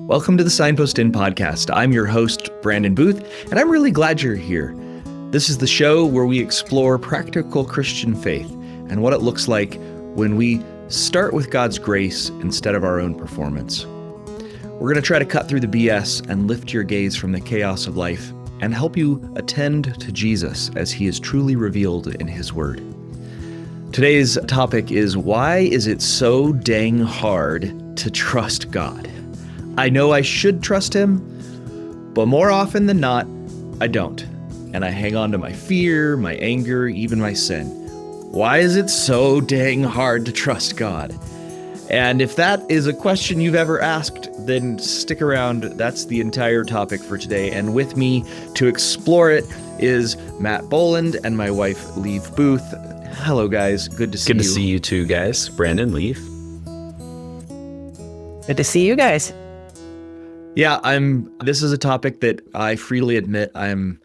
Welcome to the Signpost Inn podcast. I'm your host, Brandon Booth, and I'm really glad you're here. This is the show where we explore practical Christian faith and what it looks like when we start with God's grace instead of our own performance. We're going to try to cut through the BS and lift your gaze from the chaos of life and help you attend to Jesus as he is truly revealed in his word. Today's topic is, why is it so dang hard to trust God? I know I should trust him, but more often than not, I don't. And I hang on to my fear, my anger, even my sin. Why is it so dang hard to trust God? And if that is a question you've ever asked, then stick around. That's the entire topic for today. And with me to explore it is Matt Boland and my wife, Leaf Booth. Hello, guys. Good to see you. Good to see you too, guys. Brandon, Leaf. Good to see you guys. Yeah, this is a topic that I freely admit I'm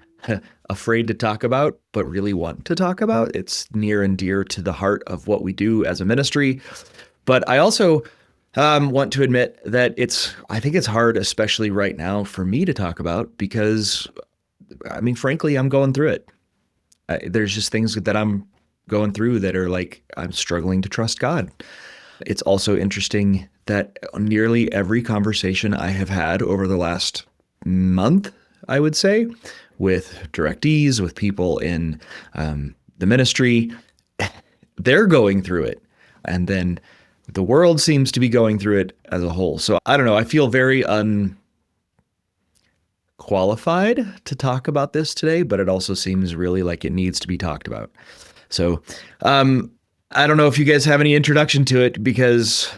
afraid to talk about, but really want to talk about. It's near and dear to the heart of what we do as a ministry. But I also want to admit that I think it's hard, especially right now, for me to talk about because, frankly, I'm going through it. There's just things that I'm going through that are like, I'm struggling to trust God. It's also interesting that nearly every conversation I have had over the last month, I would say, with directees, with people in the ministry, they're going through it. And then the world seems to be going through it as a whole. So I don't know, I feel very unqualified to talk about this today, but it also seems really like it needs to be talked about. So I don't know if you guys have any introduction to it, because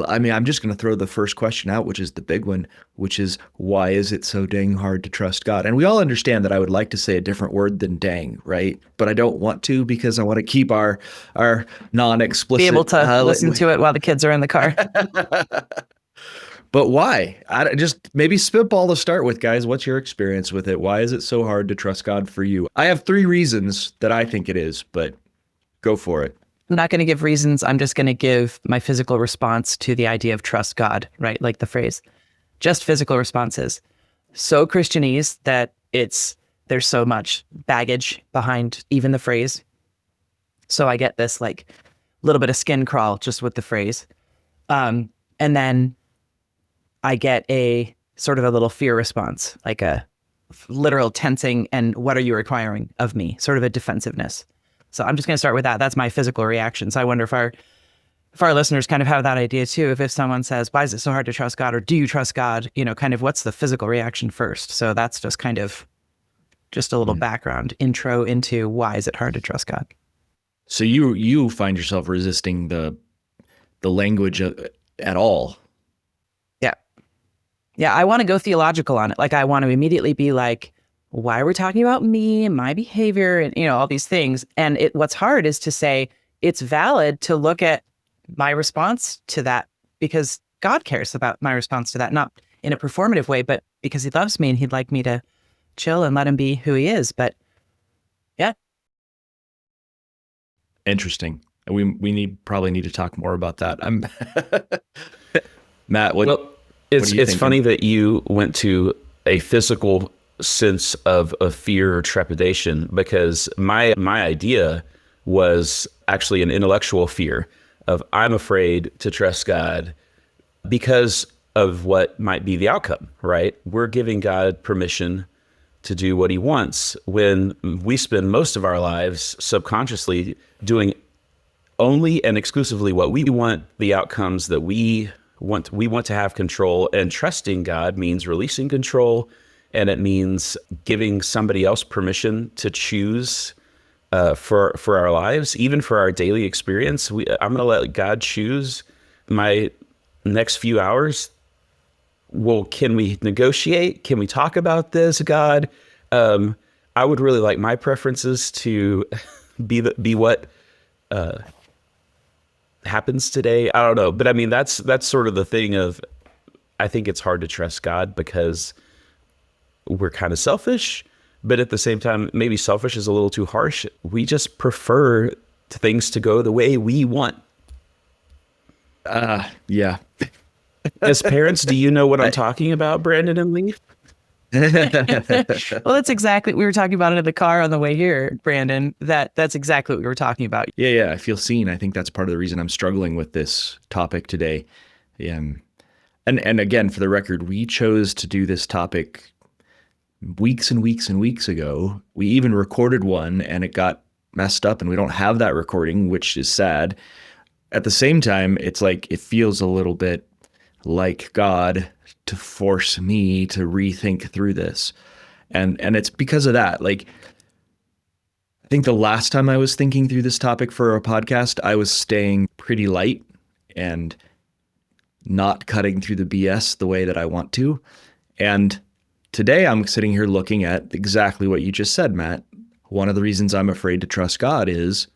I'm just going to throw the first question out, which is the big one, which is, why is it so dang hard to trust God? And we all understand that I would like to say a different word than dang, right? But I don't want to, because I want to keep our non-explicit... Be able to listen to it while the kids are in the car. But why? Just maybe spitball to start with, guys. What's your experience with it? Why is it so hard to trust God for you? I have 3 reasons that I think it is, but go for it. I'm not going to give reasons. I'm just going to give my physical response to the idea of trust God, right? Like the phrase, just physical responses. So Christianese that there's so much baggage behind even the phrase. So I get this like little bit of skin crawl just with the phrase. And then I get a sort of a little fear response, like a literal tensing and what are you requiring of me? Sort of a defensiveness. So I'm just going to start with that. That's my physical reaction. So I wonder if our listeners kind of have that idea too. If someone says, why is it so hard to trust God? Or do you trust God? Kind of what's the physical reaction first? So that's just kind of just a little background intro into why is it hard to trust God? So you find yourself resisting the language at all. Yeah, I want to go theological on it. Like I want to immediately be like, why are we talking about me and my behavior and, all these things? And what's hard is to say it's valid to look at my response to that because God cares about my response to that, not in a performative way, but because he loves me and he'd like me to chill and let him be who he is. But yeah. Interesting. We probably need to talk more about that. Matt, it's funny that you went to a physical sense of fear or trepidation, because my idea was actually an intellectual fear of I'm afraid to trust God because of what might be the outcome, right? We're giving God permission to do what he wants when we spend most of our lives subconsciously doing only and exclusively what we want, the outcomes that we want to have control. And trusting God means releasing control, and it means giving somebody else permission to choose for our lives, even for our daily experience. I'm going to let God choose my next few hours. Well, can we negotiate? Can we talk about this, God? I would really like my preferences to be what happens today. I don't know, but that's sort of the thing of, I think it's hard to trust God because we're kind of selfish, but at the same time, maybe selfish is a little too harsh. We just prefer things to go the way we want. Yeah. As parents, do you know what I'm talking about, Brandon and Lee? Well, that's exactly, we were talking about it in the car on the way here, Brandon. That's exactly what we were talking about. Yeah, I feel seen. I think that's part of the reason I'm struggling with this topic today. And again, for the record, we chose to do this topic weeks and weeks and weeks ago. We even recorded one and it got messed up and we don't have that recording, which is sad. At the same time, it's like it feels a little bit like God to force me to rethink through this. And it's because of that. Like, I think the last time I was thinking through this topic for a podcast, I was staying pretty light and not cutting through the BS the way that I want to. And today I'm sitting here looking at exactly what you just said, Matt. One of the reasons I'm afraid to trust God is,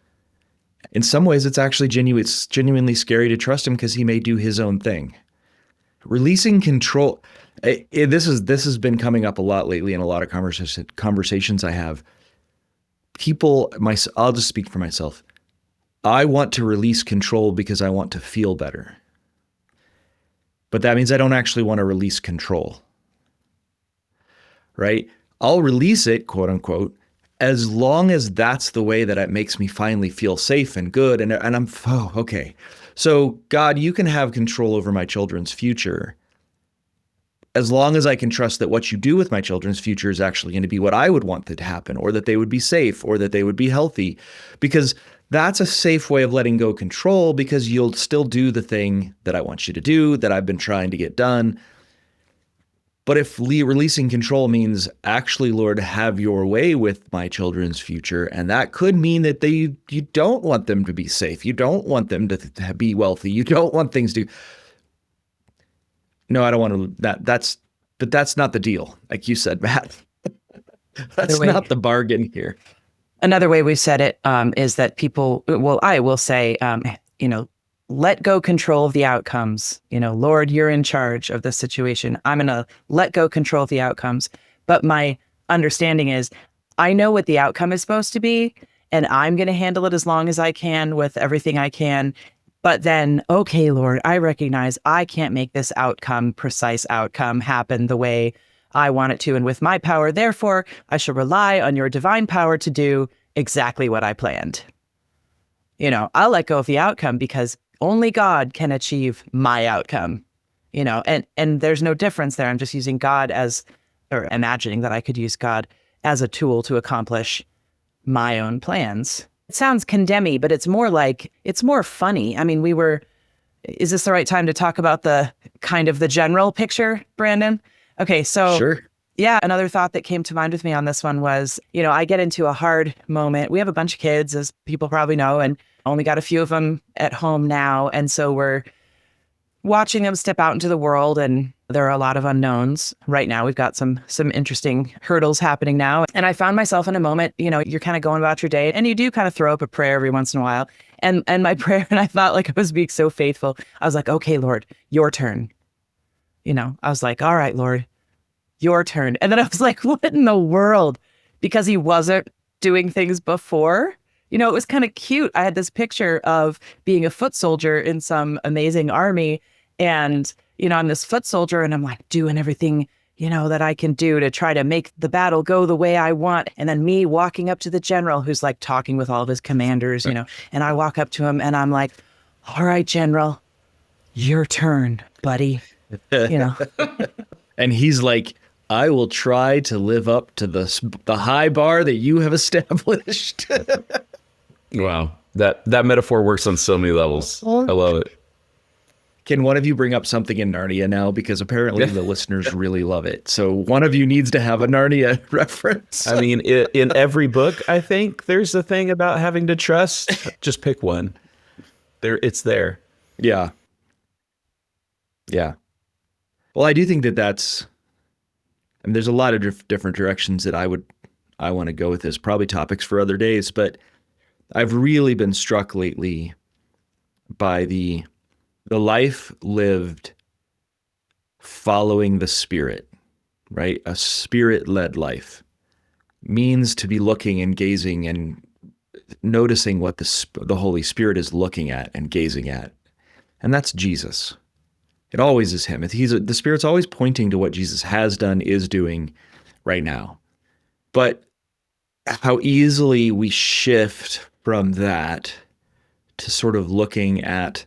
in some ways, it's actually genuinely scary to trust him because he may do his own thing. Releasing control. This has been coming up a lot lately in a lot of conversations I have. I'll just speak for myself. I want to release control because I want to feel better. But that means I don't actually want to release control. Right? I'll release it, quote unquote, as long as that's the way that it makes me finally feel safe and good. And I'm, okay. So God, you can have control over my children's future as long as I can trust that what you do with my children's future is actually going to be what I would want to happen, or that they would be safe, or that they would be healthy, because that's a safe way of letting go control, because you'll still do the thing that I want you to do, that I've been trying to get done. But if releasing control means actually, Lord, have your way with my children's future, and that could mean that you don't want them to be safe. You don't want them to be wealthy. You don't want things to. No, I don't want to. But that's not the deal. Like you said, Matt, that's not the bargain here. Another way we've said it is that I will say, let go control of the outcomes. Lord, you're in charge of this situation. I'm going to let go control of the outcomes. But my understanding is I know what the outcome is supposed to be, and I'm going to handle it as long as I can with everything I can. But then, okay, Lord, I recognize I can't make this precise outcome happen the way I want it to. And with my power, therefore, I shall rely on your divine power to do exactly what I planned. I'll let go of the outcome because only God can achieve my outcome, and there's no difference there. I'm just using God or imagining that I could use God as a tool to accomplish my own plans. It sounds condemning, but it's more funny. I mean, is this the right time to talk about the general picture, Brandon? Okay, so sure. Yeah, another thought that came to mind with me on this one was, I get into a hard moment. We have a bunch of kids, as people probably know, and only got a few of them at home now. And so we're watching them step out into the world, and there are a lot of unknowns right now. We've got some interesting hurdles happening now. And I found myself in a moment, you're kind of going about your day, and you do kind of throw up a prayer every once in a while. And my prayer, and I thought like I was being so faithful. I was like, okay, Lord, your turn. I was like, all right, Lord, your turn. And then I was like, what in the world? Because he wasn't doing things before. It was kind of cute. I had this picture of being a foot soldier in some amazing army. And, I'm this foot soldier, and I'm like doing everything, that I can do to try to make the battle go the way I want. And then me walking up to the general who's like talking with all of his commanders, and I walk up to him and I'm like, all right, General, your turn, buddy. And he's like, I will try to live up to the high bar that you have established. Wow. That metaphor works on so many levels. I love it. Can one of you bring up something in Narnia now? Because apparently the listeners really love it. So one of you needs to have a Narnia reference. I mean, in every book, I think there's a thing about having to trust. Just pick one. It's there. Yeah. Yeah. Well, I do think that's, there's a lot of different directions that I want to go with this, probably topics for other days, but I've really been struck lately by the life lived following the Spirit, right? A Spirit-led life means to be looking and gazing and noticing what the Holy Spirit is looking at and gazing at. And that's Jesus. It always is him. The Spirit's always pointing to what Jesus has done, is doing right now. But how easily we shift from that to sort of looking at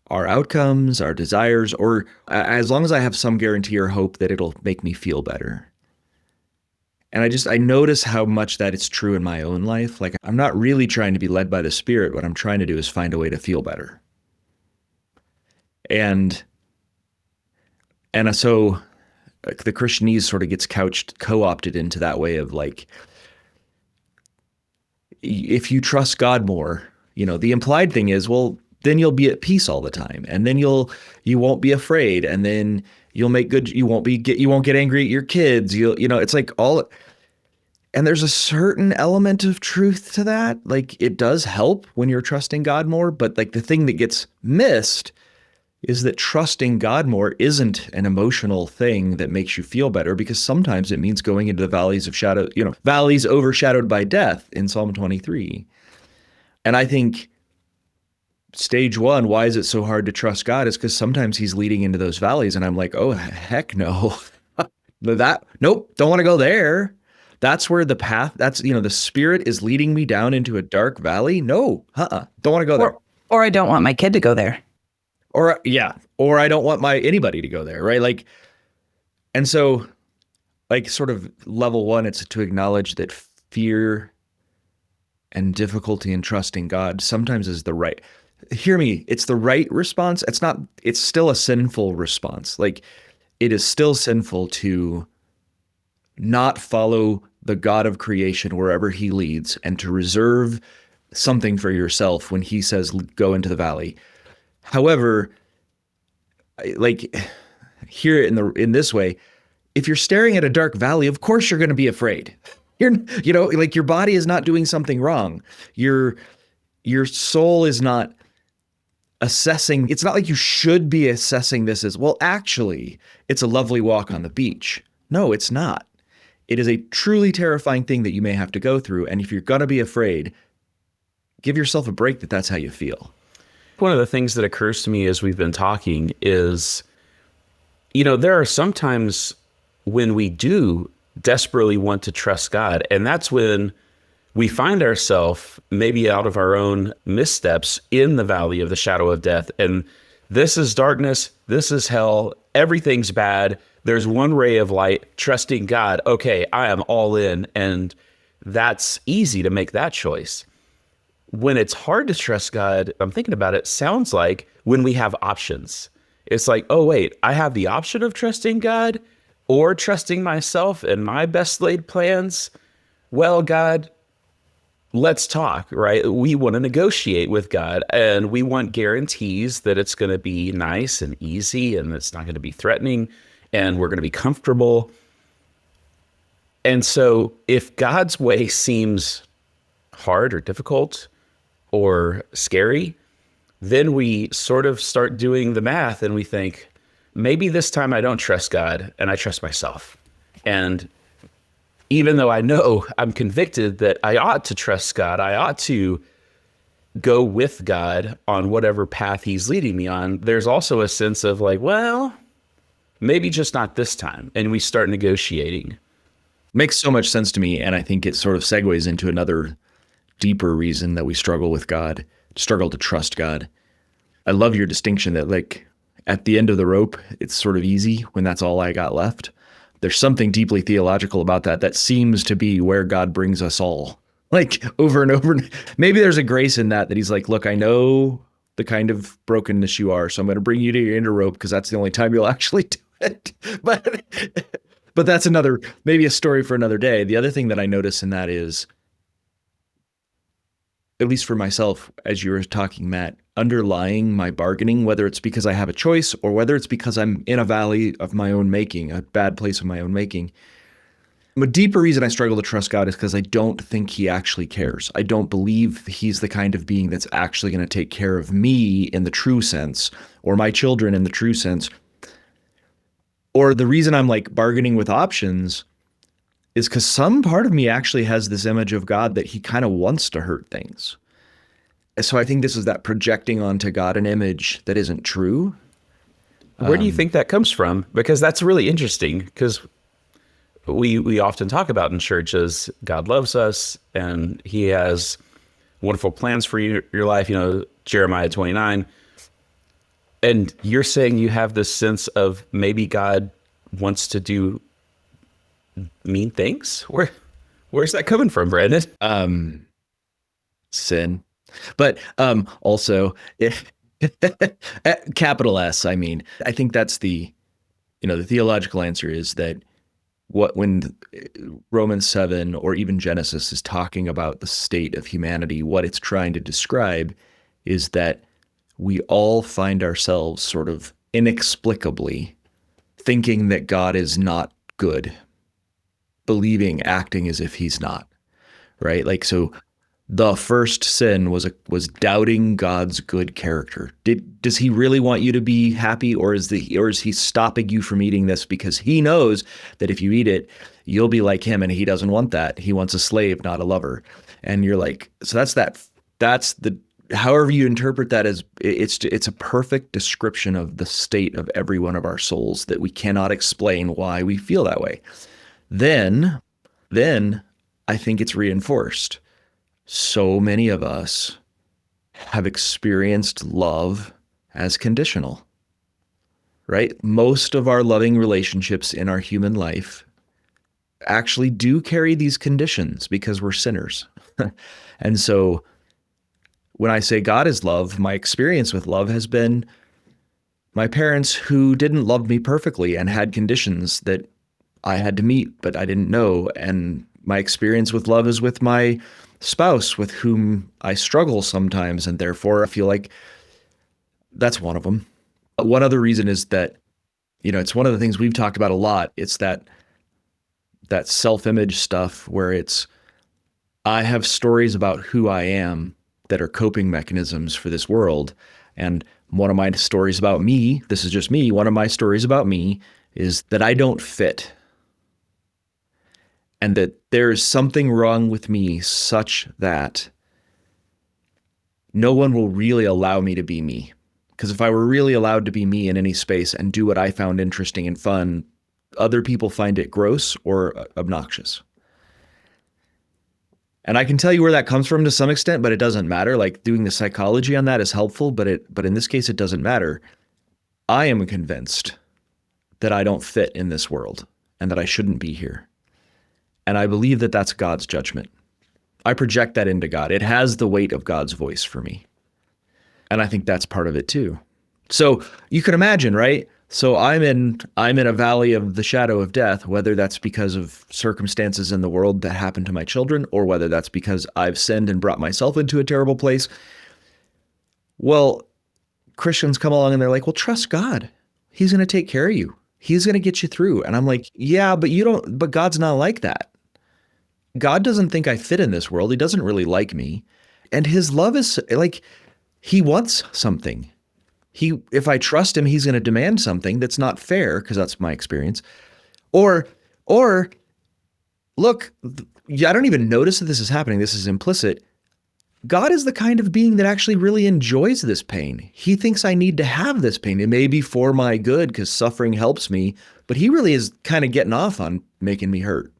our outcomes, our desires, or as long as I have some guarantee or hope that it'll make me feel better. And I notice how much that is true in my own life. Like, I'm not really trying to be led by the Spirit. What I'm trying to do is find a way to feel better. And so the Christianese sort of gets co-opted into that way of like, if you trust God more, the implied thing is, well, then you'll be at peace all the time. And then you won't be afraid. And then you'll make good, you won't get angry at your kids. It's like and there's a certain element of truth to that. Like, it does help when you're trusting God more, but like the thing that gets missed is that trusting God more isn't an emotional thing that makes you feel better, because sometimes it means going into the valleys of shadow, valleys overshadowed by death in Psalm 23. And I think stage one, why is it so hard to trust God, is because sometimes he's leading into those valleys and I'm like, oh, heck no. Nope, don't want to go there. That's where the path, the Spirit is leading me down into a dark valley. No, don't want to go there. Or I don't want my kid to go there. Or I don't want anybody to go there, right? Like, and so, like, sort of level one, it's to acknowledge that fear and difficulty in trusting God sometimes is hear me, it's the right response. It's still a sinful response. Like, it is still sinful to not follow the God of creation wherever he leads, and to reserve something for yourself when he says, go into the valley. However, like, here in this way, if you're staring at a dark valley, of course you're going to be afraid. Like, your body is not doing something wrong. Your soul is not assessing. It's not like you should be assessing this as, well, actually, it's a lovely walk on the beach. No, it's not. It is a truly terrifying thing that you may have to go through. And if you're going to be afraid, give yourself a break that's how you feel. One of the things that occurs to me as we've been talking is, there are sometimes when we do desperately want to trust God, and that's when we find ourselves maybe out of our own missteps in the valley of the shadow of death. And this is darkness. This is hell. Everything's bad. There's one ray of light, trusting God. Okay, I am all in. And that's easy to make that choice. When it's hard to trust God, I'm thinking about it, sounds like when we have options. It's like, oh, wait, I have the option of trusting God or trusting myself and my best laid plans. Well, God, let's talk, right? We want to negotiate with God, and we want guarantees that it's going to be nice and easy, and it's not going to be threatening, and we're going to be comfortable. And so if God's way seems hard or difficult or scary, then we sort of start doing the math and we think, maybe this time I don't trust God and I trust myself. And even though I know, I'm convicted that I ought to trust God, I ought to go with God on whatever path he's leading me on, there's also a sense of like, well, maybe just not this time. And we start negotiating. Makes so much sense to me. And I think it sort of segues into another deeper reason that we struggle with God, struggle to trust God. I love your distinction that, like, at the end of the rope, it's sort of easy when that's all I got left. There's something deeply theological about that seems to be where God brings us all, like, over and over. Maybe there's a grace in that he's like, look, I know the kind of brokenness you are, so I'm going to bring you to your inner rope because that's the only time you'll actually do it. But that's maybe a story for another day. The other thing that I notice in that is, at least for myself, as you were talking, Matt, underlying my bargaining, whether it's because I have a choice or whether it's because I'm in a valley of my own making, a bad place of my own making, a deeper reason I struggle to trust God is because I don't think he actually cares. I don't believe he's the kind of being that's actually going to take care of me in the true sense, or my children in the true sense. Or the reason I'm like bargaining with options is because some part of me actually has this image of God that he kind of wants to hurt things. So I think this is that projecting onto God an image that isn't true. Where do you think that comes from? Because that's really interesting, because we often talk about in churches, God loves us and he has wonderful plans for your life, Jeremiah 29. And you're saying you have this sense of maybe God wants to do mean things? Where's that coming from, Brandon? Sin. But also, capital S, I mean, I think that's the theological answer is that when Romans 7 or even Genesis is talking about the state of humanity, what it's trying to describe is that we all find ourselves sort of inexplicably thinking that God is not good, acting as if he's not, right? Like, so the first sin was doubting God's good character. Does he really want you to be happy, or is he stopping you from eating this because he knows that if you eat it, you'll be like him, and he doesn't want that. He wants a slave, not a lover. And you're like, so that's the however you interpret that, as it's a perfect description of the state of every one of our souls, that we cannot explain why we feel that way. Then I think it's reinforced. So many of us have experienced love as conditional, right? Most of our loving relationships in our human life actually do carry these conditions because we're sinners. And so when I say God is love, my experience with love has been my parents who didn't love me perfectly and had conditions that I had to meet, but I didn't know. And my experience with love is with my spouse, with whom I struggle sometimes, and therefore I feel like that's one of them. One other reason is that, it's one of the things we've talked about a lot. It's that self-image stuff where I have stories about who I am that are coping mechanisms for this world. And one of my stories about me, this is just me, one of my stories about me is that I don't fit. And that there is something wrong with me such that no one will really allow me to be me. Because if I were really allowed to be me in any space and do what I found interesting and fun, other people find it gross or obnoxious. And I can tell you where that comes from to some extent, but it doesn't matter. Like, doing the psychology on that is helpful, but in this case, it doesn't matter. I am convinced that I don't fit in this world and that I shouldn't be here. And I believe that that's God's judgment. I project that into God. It has the weight of God's voice for me. And I think that's part of it too. So you can imagine, right? So I'm in a valley of the shadow of death, whether that's because of circumstances in the world that happen to my children, or whether that's because I've sinned and brought myself into a terrible place. Well, Christians come along and they're like, well, trust God. He's going to take care of you. He's going to get you through. And I'm like, yeah, but God's not like that. God doesn't think I fit in this world. He doesn't really like me. And his love is like, he wants something. If I trust him, he's going to demand something that's not fair, because that's my experience. Or look, I don't even notice that this is happening. This is implicit. God is the kind of being that actually really enjoys this pain. He thinks I need to have this pain. It may be for my good because suffering helps me, but he really is kind of getting off on making me hurt.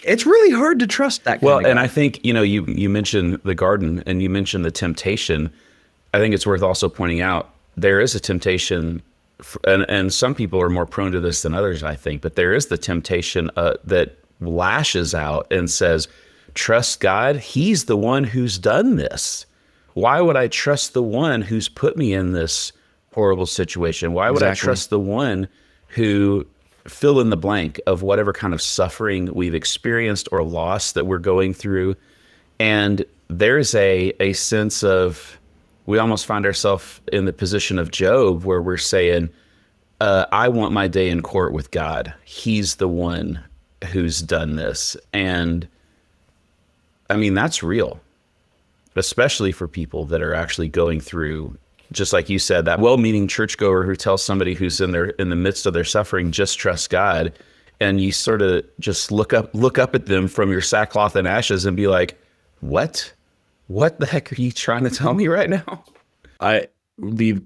It's really hard to trust that kind of guy. And I think, you mentioned the garden and you mentioned the temptation. I think it's worth also pointing out there is a temptation, and some people are more prone to this than others, I think, but there is the temptation that lashes out and says, trust God. He's the one who's done this. Why would I trust the one who's put me in this horrible situation? Why would I trust the one who fill in the blank of whatever kind of suffering we've experienced or loss that we're going through? And there's a sense of, we almost find ourselves in the position of Job where we're saying, I want my day in court with God. He's the one who's done this. And I mean, that's real, especially for people that are actually going through, just like you said, that well-meaning churchgoer who tells somebody who's in the midst of their suffering, just trust God. And you sort of just look up at them from your sackcloth and ashes and be like, what the heck are you trying to tell me right now?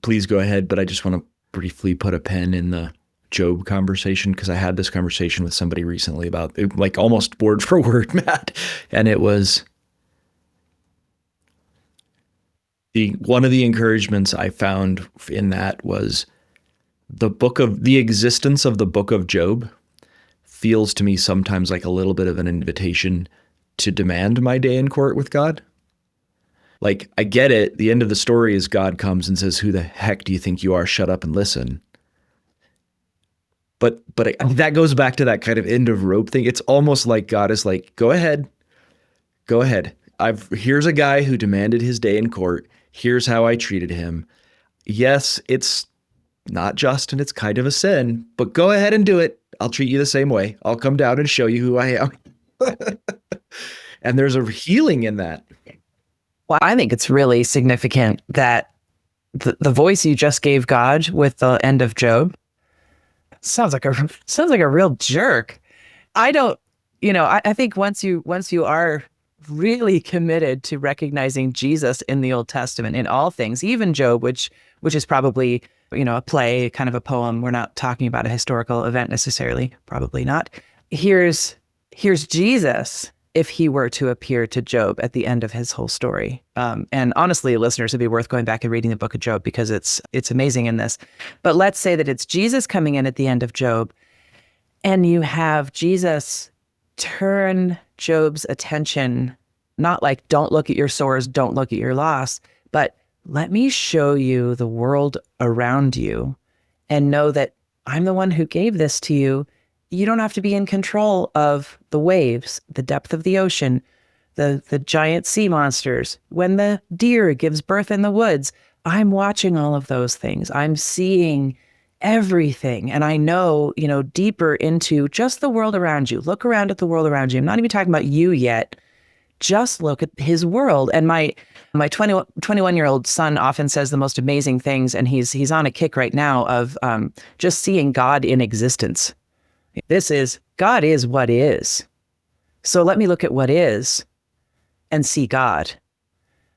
please go ahead, but I just want to briefly put a pin in the Job conversation, because I had this conversation with somebody recently about it, like almost word for word, Matt. And it was one of the encouragements I found in that was the existence of the book of Job feels to me sometimes like a little bit of an invitation to demand my day in court with God. Like, I get it. The end of the story is God comes and says, "Who the heck do you think you are? Shut up and listen." But that goes back to that kind of end of rope thing. It's almost like God is like, go ahead. Here's a guy who demanded his day in court. Here's how I treated him. Yes, it's not just, and it's kind of a sin, but go ahead and do it. I'll treat you the same way. I'll come down and show you who I am. And there's a healing in that. Well, I think it's really significant that the voice you just gave God with the end of Job sounds like a real jerk. I don't, I think once you are really committed to recognizing Jesus in the Old Testament in all things, even Job, which is probably, a play, kind of a poem. We're not talking about a historical event necessarily, probably not. Here's Jesus if he were to appear to Job at the end of his whole story. And honestly, listeners, it'd be worth going back and reading the book of Job, because it's amazing in this. But let's say that it's Jesus coming in at the end of Job, and you have Jesus turn Job's attention, not like, don't look at your sores, don't look at your loss, but let me show you the world around you and know that I'm the one who gave this to you. You don't have to be in control of the waves, the depth of the ocean, the giant sea monsters. When the deer gives birth in the woods, I'm watching all of those things. I'm seeing everything. And I know, deeper into just the world around you. Look around at the world around you. I'm not even talking about you yet. Just look at his world. And my 21-year-old son often says the most amazing things. And he's on a kick right now of just seeing God in existence. God is what is. So let me look at what is and see God,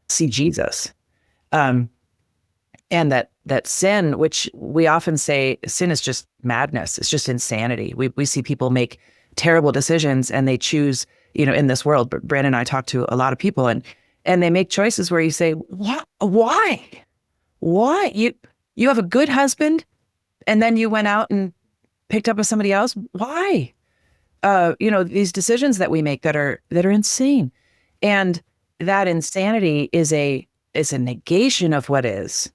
see Jesus. And that sin, which we often say sin is just madness. It's just insanity. We see people make terrible decisions and they choose, in this world. But Brandon and I talk to a lot of people and they make choices where you say, what? Why? You have a good husband and then you went out and picked up with somebody else. Why? These decisions that we make that are insane. And that insanity is a negation of what is.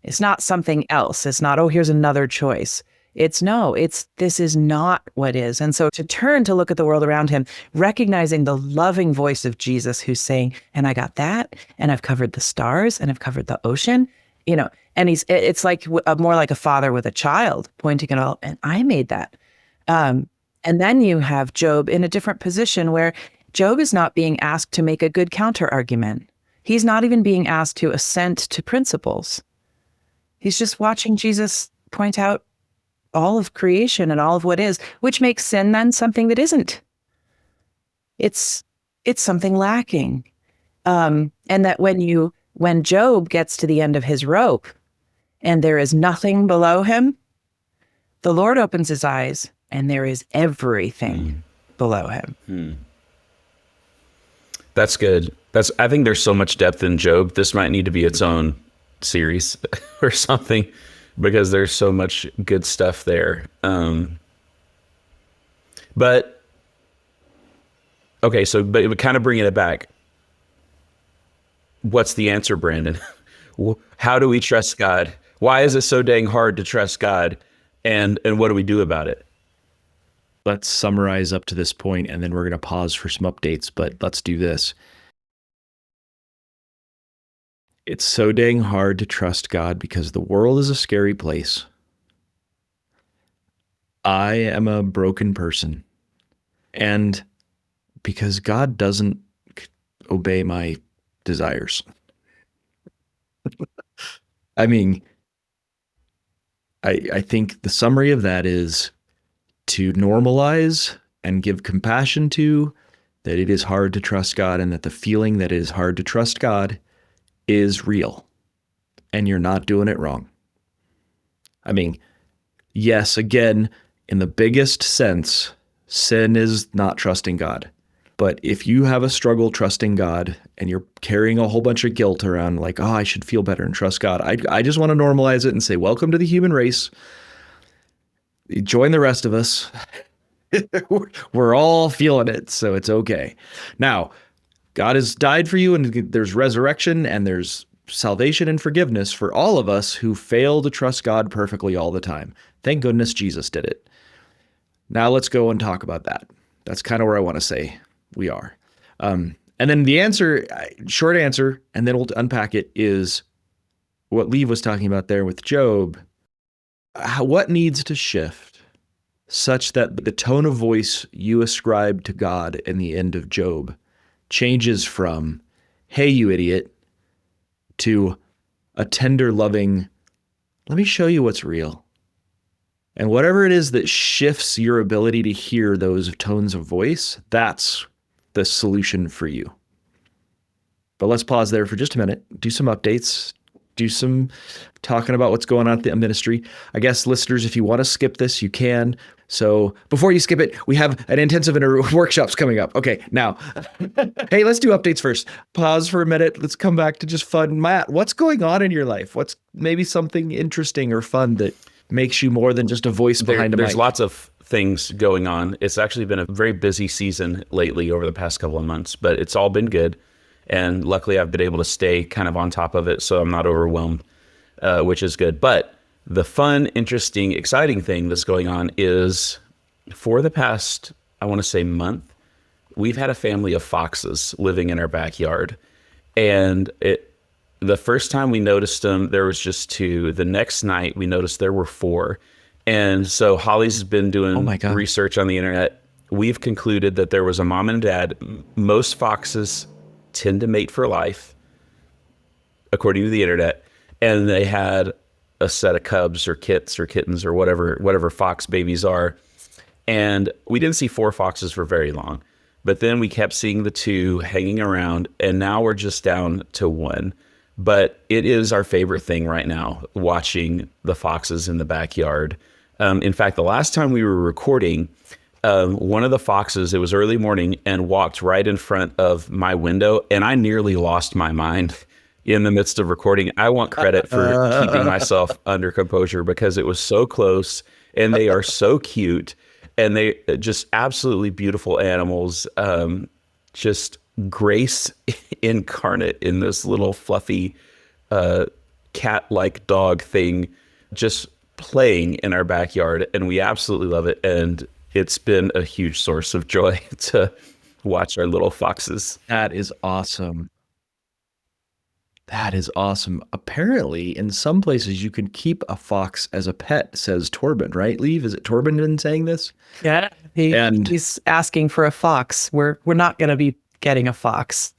It's not something else. It's not, oh, here's another choice. This is not what is. And so to turn to look at the world around him, recognizing the loving voice of Jesus who's saying, and I got that, and I've covered the stars, and I've covered the ocean, and it's like more like a father with a child pointing it all. And I made that. And then you have Job in a different position where Job is not being asked to make a good counter argument. He's not even being asked to assent to principles. He's just watching Jesus point out all of creation and all of what is, which makes sin then something that isn't. It's something lacking. And that when Job gets to the end of his rope and there is nothing below him, the Lord opens his eyes and there is everything below him. That's good. I think there's so much depth in Job. This might need to be its own series or something, because there's so much good stuff there. But kind of bringing it back. What's the answer, Brandon? How do we trust God? Why is it so dang hard to trust God? And what do we do about it? Let's summarize up to this point, and then we're going to pause for some updates, but let's do this. It's so dang hard to trust God because the world is a scary place. I am a broken person. And because God doesn't obey my desires. I mean, I think the summary of that is to normalize and give compassion to that it is hard to trust God, and that the feeling that it is hard to trust God is real. and you're not doing it wrong. I mean, yes, again, in the biggest sense, sin is not trusting God. But if you have a struggle trusting God and you're carrying a whole bunch of guilt around, like, oh, I should feel better and trust God, I just want to normalize it and say, welcome to the human race. Join the rest of us. We're all feeling it, so it's okay. Now, God has died for you, and there's resurrection, and there's salvation and forgiveness for all of us who fail to trust God perfectly all the time. Thank goodness Jesus did it. Now let's go and talk about that. That's kind of where I want to say we are. And then the answer, short answer, and then we'll unpack it, is what Lee was talking about there with Job. What needs to shift such that the tone of voice you ascribe to God in the end of Job changes from, hey, you idiot, to a tender, loving, let me show you what's real. And whatever it is that shifts your ability to hear those tones of voice, that's the solution for you. But let's pause there for just a minute, do some updates, do some talking about what's going on at the ministry. I guess, listeners, if you want to skip this, you can. So before you skip it, we have an intensive workshops coming up. Okay, now, hey, let's do updates first. Pause for a minute. Let's come back to just fun. Matt, what's going on in your life? What's maybe something interesting or fun that makes you more than just a voice behind a mic? There's lots of things going on. It's actually been a very busy season lately over the past couple of months, but it's all been good. And luckily I've been able to stay kind of on top of it, so I'm not overwhelmed, which is good. But the fun, interesting, exciting thing that's going on is, for the past, I want to say, month, we've had a family of foxes living in our backyard. And the first time we noticed them, there was just 2. The next night we noticed there were 4. And so Holly's been doing research on the internet. We've concluded that there was a mom and dad. Most foxes tend to mate for life, according to the internet. And they had a set of cubs or kits or kittens or whatever fox babies are. And we didn't see 4 foxes for very long. But then we kept seeing the 2 hanging around, and now we're just down to 1. But it is our favorite thing right now, watching the foxes in the backyard. In fact, the last time we were recording, one of the foxes, it was early morning, and walked right in front of my window, and I nearly lost my mind in the midst of recording. I want credit for keeping myself under composure, because it was so close, and they are so cute, and they just absolutely beautiful animals. Just grace incarnate in this little fluffy cat-like dog thing, just playing in our backyard, and we absolutely love it. And it's been a huge source of joy to watch our little foxes. That is awesome. That is awesome. Apparently, in some places, you can keep a fox as a pet, says Torben, right, Leave? Is it Torben been saying this? Yeah, he's asking for a fox. We're not going to be getting a fox.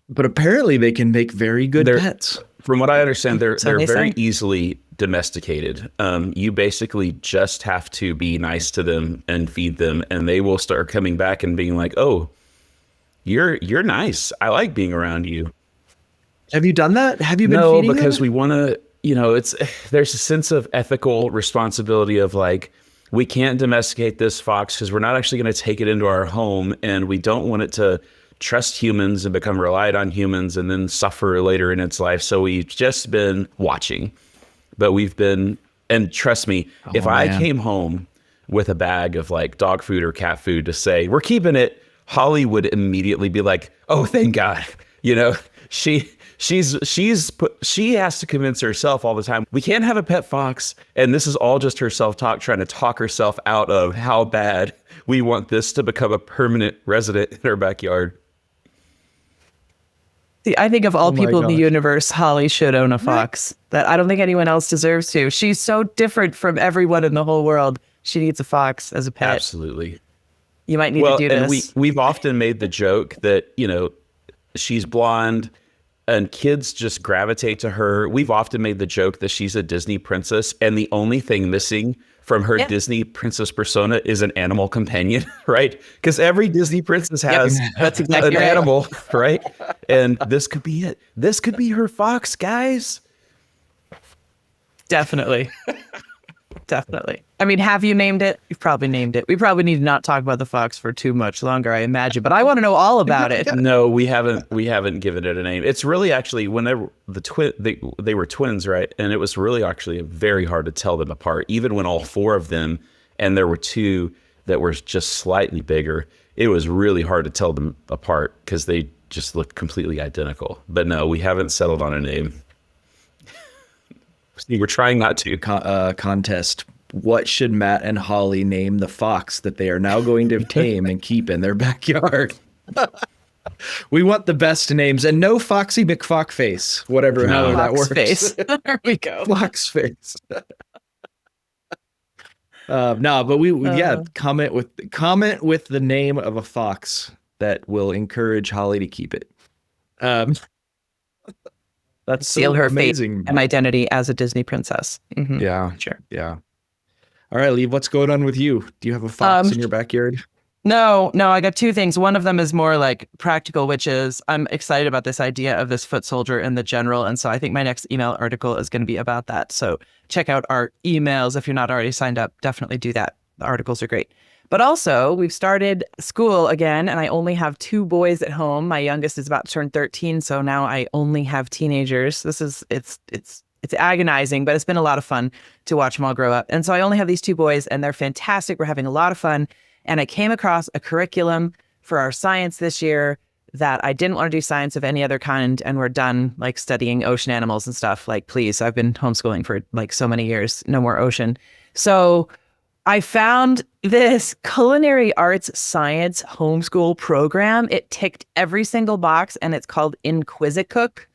But apparently they can make very good pets. From what I understand, they're very easily domesticated. You basically just have to be nice to them and feed them, and they will start coming back and being like, oh, you're nice. I like being around you. Have you done that? Have you been feeding them? No, because we want to, there's a sense of ethical responsibility of like, we can't domesticate this fox because we're not actually going to take it into our home, and we don't want it to trust humans and become reliant on humans and then suffer later in its life. So we've just been watching, but and trust me, if I came home with a bag of like dog food or cat food to say, we're keeping it, Holly would immediately be like, oh, thank God. She has to convince herself all the time, we can't have a pet fox. And this is all just her self-talk, trying to talk herself out of how bad we want this to become a permanent resident in our backyard. See, I think of all people in the universe, Holly should own a fox. That I don't think anyone else deserves to. She's so different from everyone in the whole world. She needs a fox as a pet. Absolutely. You might need to do this. And we've often made the joke that, she's blonde and kids just gravitate to her. We've often made the joke that she's a Disney princess, and the only thing missing from her Disney princess persona is an animal companion, right? Because every Disney princess has that's exactly an animal, right? And this could be it. This could be her fox, guys. Definitely. Definitely. I mean, have you named it? You've probably named it. We probably need to not talk about the fox for too much longer, I imagine. But I want to know all about it. No, we haven't. We haven't given it a name. It's really actually whenever they were twins, right? And it was really actually very hard to tell them apart, even when all four of them, and there were two that were just slightly bigger. It was really hard to tell them apart because they just looked completely identical. But no, we haven't settled on a name. We're trying not to. Contest. What should Matt and Holly name the fox that they are now going to tame and keep in their backyard? We want the best names, and no Foxy McFockface, whatever how that works. Face. There we go. Fox face. No, but comment with the name of a fox that will encourage Holly to keep it. That's seal her amazing fate and identity as a Disney princess. Mm-hmm. Yeah, sure. Yeah. All right, Lee, what's going on with you? Do you have a fox in your backyard? No, I got two things. One of them is more like practical, which is I'm excited about this idea of this foot soldier in the general. And so I think my next email article is going to be about that. So check out our emails. If you're not already signed up, definitely do that. The articles are great. But also, we've started school again, and I only have two boys at home. My youngest is about to turn 13, so now I only have teenagers. It's agonizing, but it's been a lot of fun to watch them all grow up. And so I only have these two boys, and they're fantastic. We're having a lot of fun. And I came across a curriculum for our science this year that I didn't want to do science of any other kind, and we're done like studying ocean animals and stuff. Like, please, I've been homeschooling for like so many years. No more ocean. So I found this culinary arts science homeschool program. It ticked every single box, and it's called Inquisicook.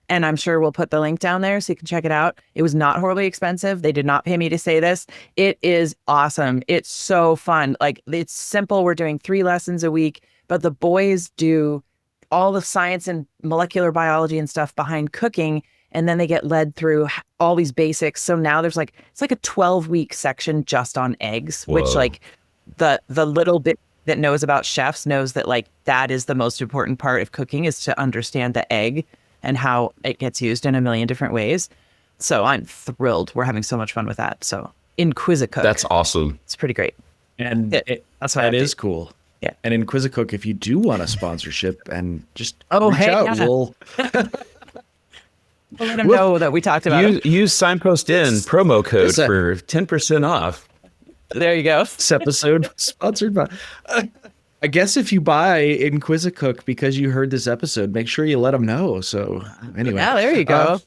And I'm sure we'll put the link down there so you can check it out. It was not horribly expensive. They did not pay me to say this. It is awesome. It's so fun. Like, it's simple. We're doing 3 lessons a week, but the boys do all the science and molecular biology and stuff behind cooking. And then they get led through all these basics. So now there's like, it's like a 12-week section just on eggs, Whoa. which like the little bit that knows about chefs knows that like that is the most important part of cooking, is to understand the egg and how it gets used in a million different ways. So I'm thrilled. We're having so much fun with that. So Inquisicook. That's awesome. It's pretty great. And that's what that is cool. Yeah. And Inquisicook, if you do want a sponsorship, and just reach hey, out, yeah. we'll let them know that we talked about it. Use Signpost In promo code for 10% off. There you go. This episode sponsored by... I guess if you buy Inquisicook because you heard this episode, make sure you let them know. So anyway. Yeah, there you go.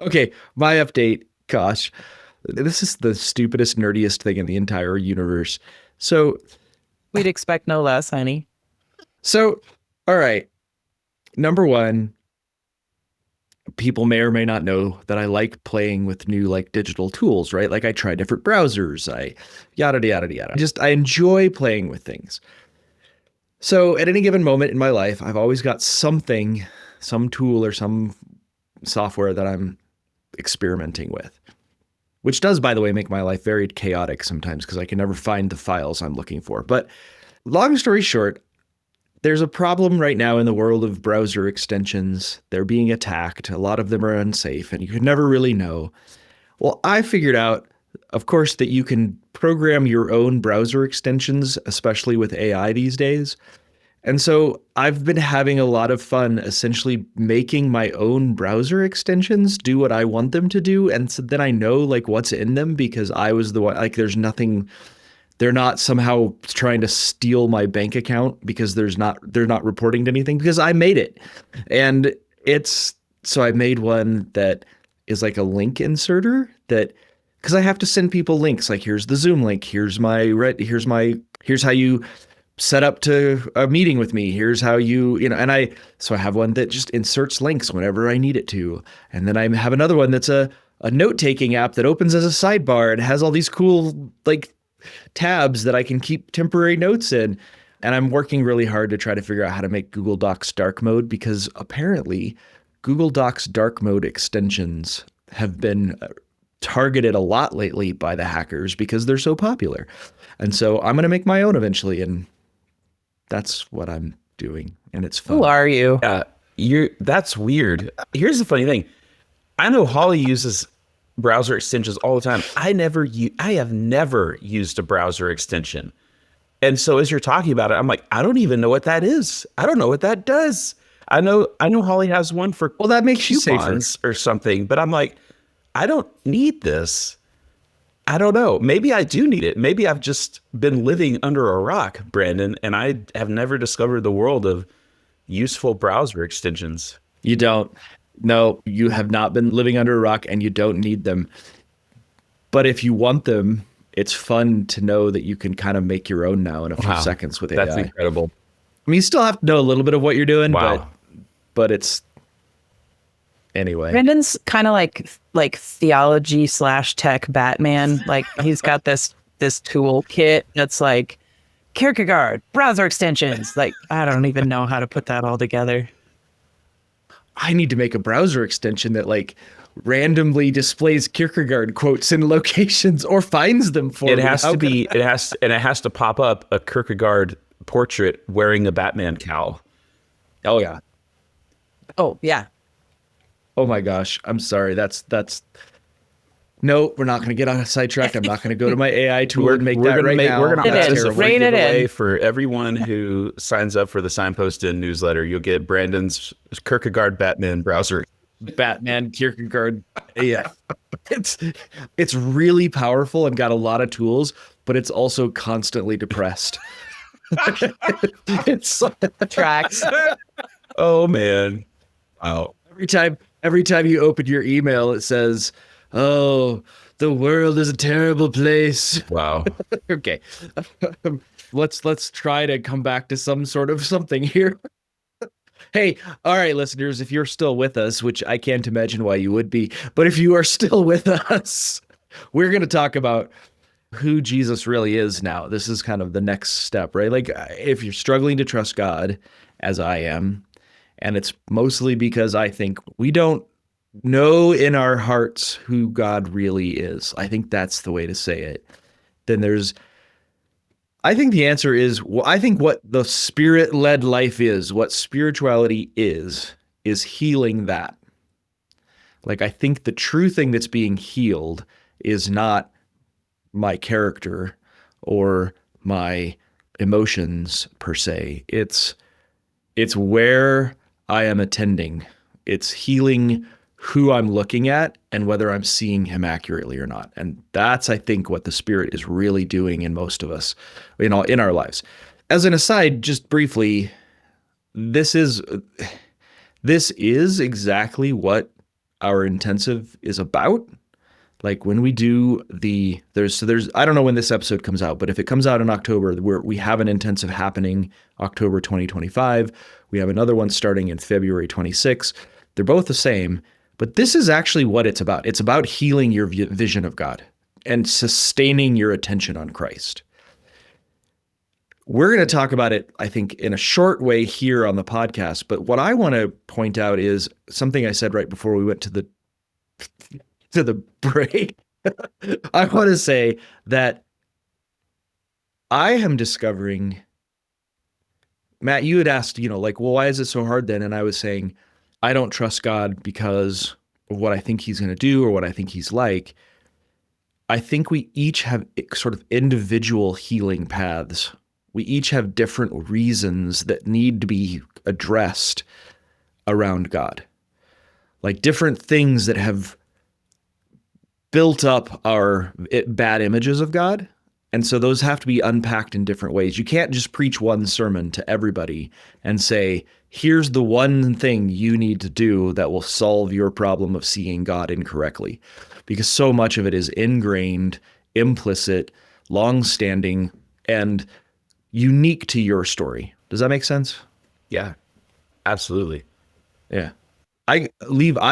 Okay, my update. Gosh, this is the stupidest, nerdiest thing in the entire universe. So we'd expect no less, honey. So, all right. Number one, people may or may not know that I like playing with new like digital tools, right? Like I try different browsers, I enjoy playing with things. So at any given moment in my life, I've always got something, some tool or some software that I'm experimenting with, which does, by the way, make my life very chaotic sometimes because I can never find the files I'm looking for. But long story short, there's a problem right now in the world of browser extensions. They're being attacked. A lot of them are unsafe, and you could never really know. Well, I figured out, of course, that you can program your own browser extensions, especially with AI these days. And so I've been having a lot of fun essentially making my own browser extensions do what I want them to do. And so then I know like what's in them because I was the one, like there's nothing, they're not somehow trying to steal my bank account because they're not reporting to anything because I made it. And so I made one that is like a link inserter that, because I have to send people links, like here's the Zoom link, here's how you set up to a meeting with me, here's how and I have one that just inserts links whenever I need it to. And then I have another one that's a note-taking app that opens as a sidebar and has all these cool like tabs that I can keep temporary notes in. And I'm working really hard to try to figure out how to make Google Docs dark mode, because apparently Google Docs dark mode extensions have been targeted a lot lately by the hackers because they're so popular. And so I'm going to make my own eventually. And that's what I'm doing. And it's fun. Who are you? That's weird. Here's the funny thing. I know Holly uses browser extensions all the time. I have never used a browser extension. And so as you're talking about it, I'm like, I don't even know what that is. I don't know what that does. I know Holly has one for that makes you coupons safer or something, but I'm like, I don't need this. I don't know. Maybe I do need it. Maybe I've just been living under a rock, Brandon, and I have never discovered the world of useful browser extensions. You don't. No, you have not been living under a rock, and you don't need them. But if you want them, it's fun to know that you can kind of make your own now in a few seconds with AI. That's incredible. I mean, you still have to know a little bit of what you're doing, Wow. but it's anyway. Brandon's kind of like theology / tech Batman. Like he's got this toolkit that's like Kierkegaard, browser extensions. Like I don't even know how to put that all together. I need to make a browser extension that like randomly displays Kierkegaard quotes in locations or finds them for me. It has to pop up a Kierkegaard portrait wearing a Batman cowl. Oh yeah. Oh yeah. Oh my gosh. I'm sorry. That's no, we're not going to get on a sidetrack. I'm not going to go to my AI tool and make that right now. We're going to It is. Rein it in. For everyone who signs up for the Signpost In newsletter. You'll get Brandon's Kierkegaard Batman browser. Batman Kierkegaard. Yeah. It's really powerful and got a lot of tools, but it's also constantly depressed. It's Tracks. Oh man. Wow. Every time you open your email, it says, "Oh, the world is a terrible place." Wow. Okay. Let's try to come back to some sort of something here. Hey, all right, listeners, if you're still with us, which I can't imagine why you would be, but if you are still with us, we're going to talk about who Jesus really is now. This is kind of the next step, right? Like if you're struggling to trust God, as I am, and it's mostly because I think we don't know in our hearts who God really is. I think that's the way to say it. Then I think the answer is, I think what the Spirit-led life is, what spirituality is healing that. Like, I think the true thing that's being healed is not my character or my emotions per se. It's where I am attending. It's healing who I'm looking at and whether I'm seeing him accurately or not. And that's, I think, what the Spirit is really doing in most of us, in our lives. As an aside, just briefly, this is exactly what our intensive is about. Like when we do there's I don't know when this episode comes out, but if it comes out in October, we have an intensive happening October 2025. We have another one starting in February 26. They're both the same, but this is actually what it's about. It's about healing your vision of God and sustaining your attention on Christ. We're going to talk about it, I think, in a short way here on the podcast. But what I want to point out is something I said right before we went to the break. I want to say that I am discovering, Matt, you had asked, like, well, why is it so hard then? And I was saying, I don't trust God because of what I think he's going to do or what I think he's like. I think we each have sort of individual healing paths. We each have different reasons that need to be addressed around God. Like different things that have built up our bad images of God. And so those have to be unpacked in different ways. You can't just preach one sermon to everybody and say, here's the one thing you need to do that will solve your problem of seeing God incorrectly. Because so much of it is ingrained, implicit, long-standing, and unique to your story. Does that make sense? Yeah, absolutely. Yeah. I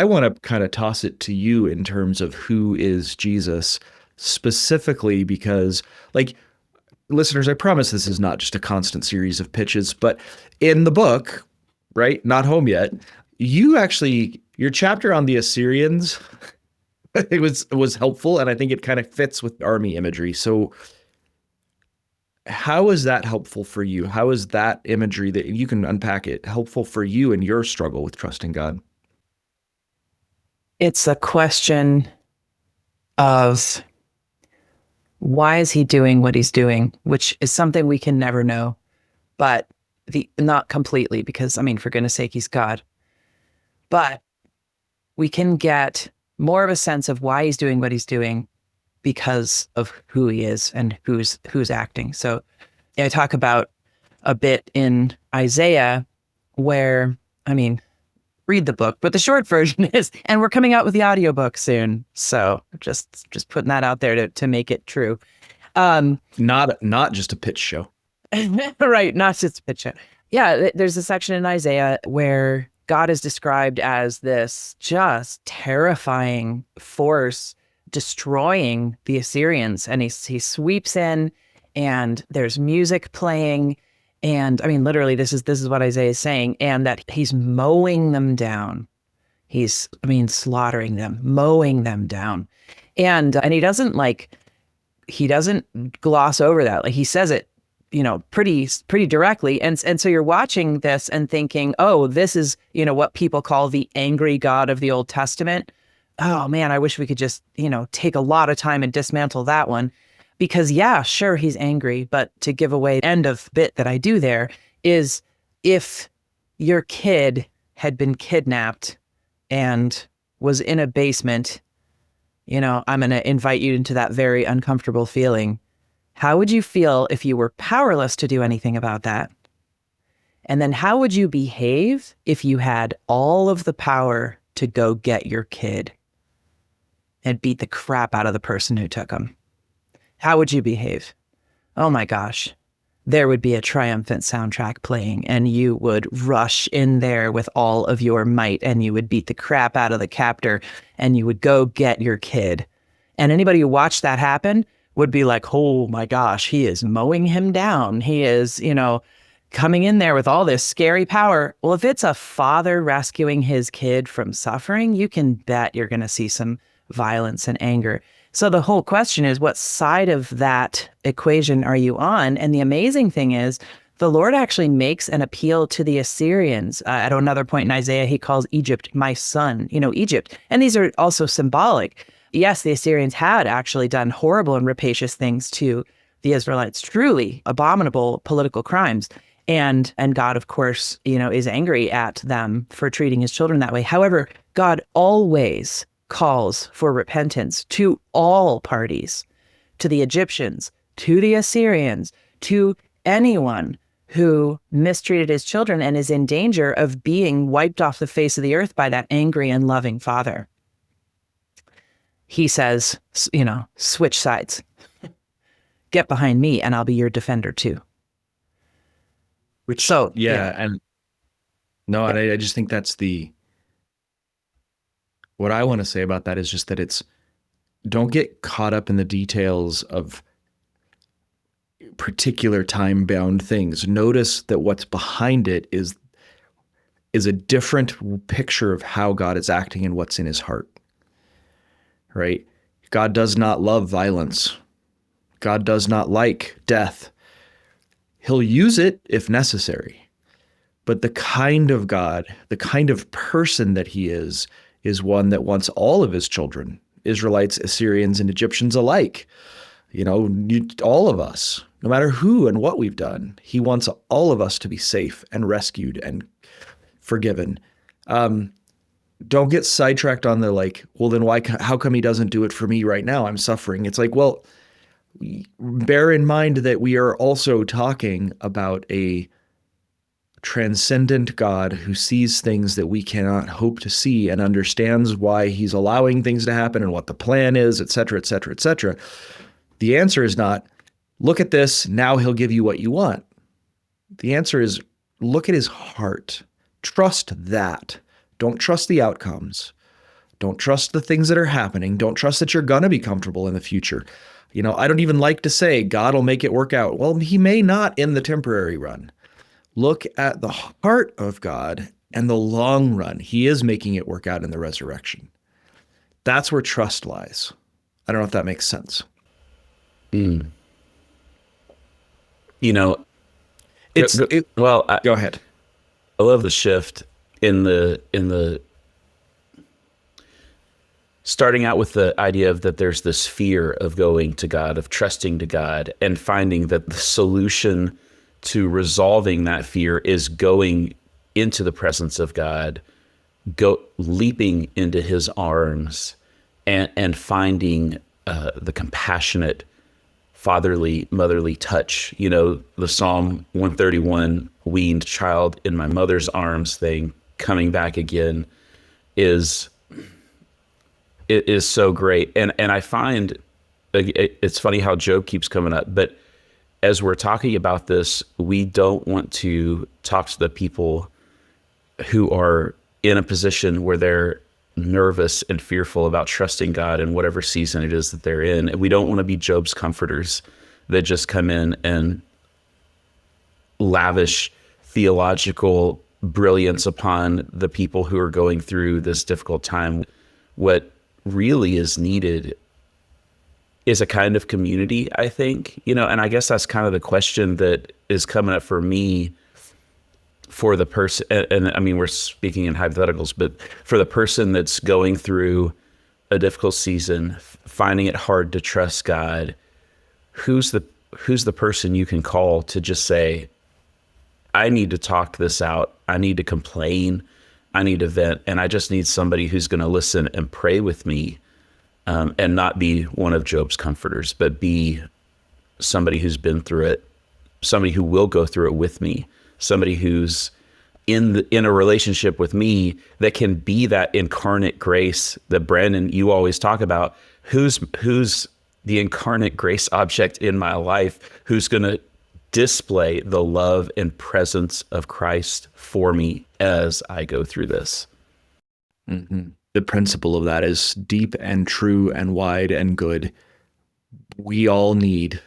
want to kind of toss it to you in terms of who is Jesus specifically because, like, listeners, I promise this is not just a constant series of pitches, but in the book, right, Not Home Yet, your chapter on the Assyrians, it was helpful, and I think it kind of fits with army imagery. So how is that helpful for you? How is that imagery that you can unpack it helpful for you in your struggle with trusting God? It's a question of why is he doing what he's doing, which is something we can never know, but not completely, because, I mean, for goodness sake, he's God. But we can get more of a sense of why he's doing what he's doing because of who he is and who's acting. So I talk about a bit in Isaiah where, I mean, read the book, but the short version is, and we're coming out with the audiobook soon. So just putting that out there to make it true. Not just a pitch show. Right, not just a pitch show. Yeah, there's a section in Isaiah where God is described as this just terrifying force destroying the Assyrians. And he sweeps in and there's music playing. And I mean, literally, this is what Isaiah is saying, and that he's mowing them down. He's, I mean, slaughtering them, mowing them down. And he doesn't gloss over that. Like, he says it, pretty directly. And so you're watching this and thinking, oh, this is, what people call the angry God of the Old Testament. Oh man, I wish we could just, take a lot of time and dismantle that one. Because yeah, sure, he's angry, but to give away the end of bit that I do there is, if your kid had been kidnapped and was in a basement, I'm going to invite you into that very uncomfortable feeling. How would you feel if you were powerless to do anything about that? And then how would you behave if you had all of the power to go get your kid and beat the crap out of the person who took him? How would you behave? Oh my gosh, there would be a triumphant soundtrack playing, and you would rush in there with all of your might, and you would beat the crap out of the captor, and you would go get your kid. And anybody who watched that happen would be like, oh my gosh, he is mowing him down. He is, coming in there with all this scary power. Well, if it's a father rescuing his kid from suffering, you can bet you're going to see some violence and anger. So the whole question is, what side of that equation are you on? And the amazing thing is, the Lord actually makes an appeal to the Assyrians. At another point in Isaiah, he calls Egypt my son, Egypt. And these are also symbolic. Yes, the Assyrians had actually done horrible and rapacious things to the Israelites, truly abominable political crimes. And God, of course, is angry at them for treating his children that way. However, God always calls for repentance to all parties, to the Egyptians, to the Assyrians, to anyone who mistreated his children and is in danger of being wiped off the face of the earth by that angry and loving father. He says, switch sides. Get behind me and I'll be your defender too. And I just think that's what I want to say about that is just that don't get caught up in the details of particular time-bound things. Notice that what's behind it is a different picture of how God is acting and what's in his heart. Right? God does not love violence. God does not like death. He'll use it if necessary. But the kind of God, the kind of person that he is one that wants all of his children, Israelites, Assyrians, and Egyptians alike, all of us, no matter who and what we've done, he wants all of us to be safe and rescued and forgiven. Don't get sidetracked on well, then how come he doesn't do it for me right now? I'm suffering. It's like, well, bear in mind that we are also talking about a transcendent God who sees things that we cannot hope to see and understands why he's allowing things to happen and what the plan is, et cetera, et cetera, et cetera. The answer is not, look at this, now he'll give you what you want. The answer is, look at his heart. Trust that. Don't trust the outcomes. Don't trust the things that are happening. Don't trust that you're going to be comfortable in the future. I don't even like to say God will make it work out. Well, he may not in the temporary run. Look at the heart of God and the long run. He is making it work out in the resurrection. That's where trust lies. I don't know if that makes sense. Go ahead. I love the shift in the starting out with the idea of that there's this fear of going to God, of trusting to God, and finding that the solution to resolving that fear is going into the presence of God, leaping into his arms, and finding the compassionate, fatherly, motherly touch. The Psalm 131, weaned child in my mother's arms thing, coming back again, is so great. And I find it's funny how Job keeps coming up, but as we're talking about this, we don't want to talk to the people who are in a position where they're nervous and fearful about trusting God in whatever season it is that they're in. And we don't want to be Job's comforters that just come in and lavish theological brilliance upon the people who are going through this difficult time. What really is needed is a kind of community, I think, and I guess that's kind of the question that is coming up for me for the person. And I mean, we're speaking in hypotheticals, but for the person that's going through a difficult season, finding it hard to trust God, who's the person you can call to just say, I need to talk this out. I need to complain. I need to vent. And I just need somebody who's going to listen and pray with me, and not be one of Job's comforters, but be somebody who's been through it, somebody who will go through it with me, somebody who's in a relationship with me that can be that incarnate grace that Brandon, you always talk about. Who's the incarnate grace object in my life, who's going to display the love and presence of Christ for me as I go through this. Mm-hmm. The principle of that is deep and true and wide and good. We all need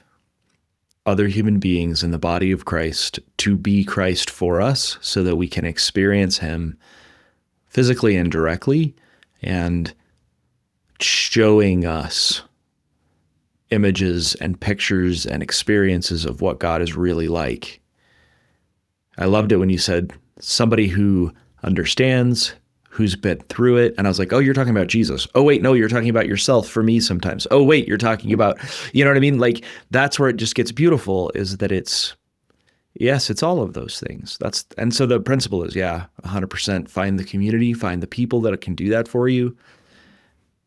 other human beings in the body of Christ to be Christ for us so that we can experience him physically and directly, and showing us images and pictures and experiences of what God is really like. I loved it when you said somebody who understands, who's been through it. And I was like, oh, you're talking about Jesus. Oh, wait, no, you're talking about yourself for me sometimes. Oh, wait, you're talking about, you know what I mean? Like, that's where it just gets beautiful, is that it's all of those things. And so the principle is, 100% find the community, find the people that can do that for you.